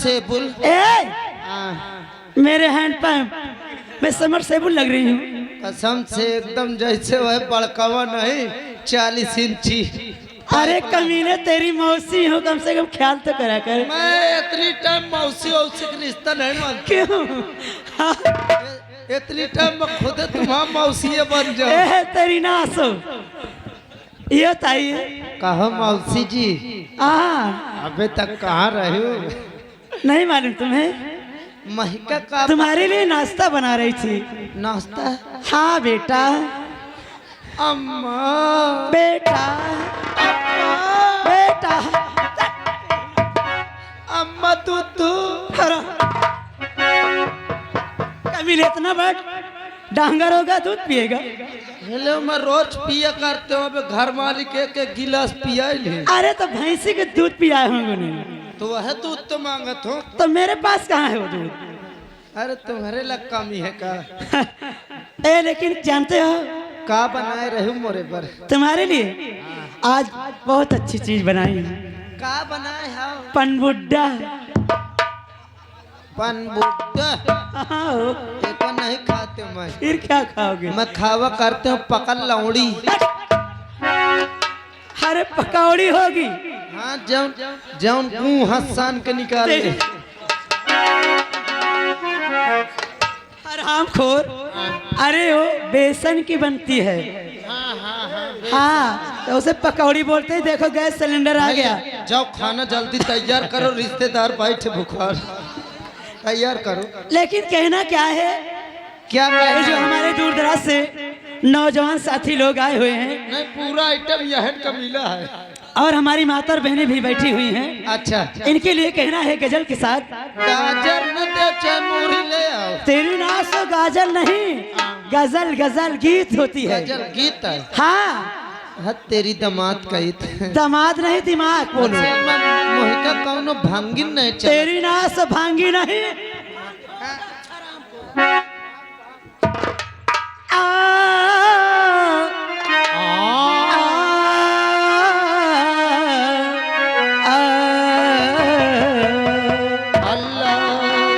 Submersible. मेरे hand pump मैं submersible लग रही हूँ। कसम से एकदम जैसे वह बड़कावा नहीं 40 इंची। अरे कमीने तेरी मौसी हो, कम से कम ख्याल तो करा कर। मैं इतनी टाइम मौसी औसी का रिश्ता नहीं मानता। क्यों? इतनी टाइम में खुद तुम्हारा मौसी बन जाओ। तेरी नास हो। ये बताइए कहा मौसी जी अबे तक कहाँ रहे हो? नहीं मालूम तुम्हें? महिका का तुम्हारे लिए नाश्ता बना रही थी। नाश्ता? हाँ बेटा। अम्मा बेटा बेटा अम्मा तू कभी इतना बड़ डांगर होगा दूध पिएगा। हेलो मैं रोज पिया करते हो। घर मालिक एक गिलास पिया ले। अरे तो भैंसी के दूध पियाए होंगे। तो वह दूध तो मांगत हो। तो मेरे पास कहाँ है वो दूध? अरे तुम्हारे लग कमी है का? लेकिन जानते हो का बनाए रहे हो मोरे पर? तुम्हारे लिए आज बहुत अच्छी चीज बनाई है। का बनाए हो? पनबुड्डा। पनबुड्डा? देखो नहीं खाते मैं। फिर क्या खाओगे? मैं खावा करते हूँ पकड़ लौड़ी। अरे पकौड़ी होगी। हाँ जौन जौन मुँह हसान के निकाले। हराम खोर। अरे वो बेसन की बनती है। हाँ तो उसे पकौड़ी बोलते हैं। देखो गैस सिलेंडर आ गया। जाओ खाना जल्दी तैयार करो, रिश्तेदार बैठे बुखार। तैयार करो। लेकिन कहना क्या है? क्या कहना? जो हमारे दूर दराज से नौजवान साथी लोग आए हुए हैं। नहीं पूरा आइटम यह का मिला है। और हमारी माता और बहनें भी बैठी हुई हैं। अच्छा इनके लिए कहना है गजल के साथ। गाजर न दे चमूरी ले आओ। तेरी नाश तो गाजर नहीं, गजल गजल गीत होती है। गजल गीत है। हाँ तेरी दामाद गीत। दामाद नहीं दिमाग बोलो। मोहिका कौनो भांगिन नहीं चल। तेरी नाश भांगी नहीं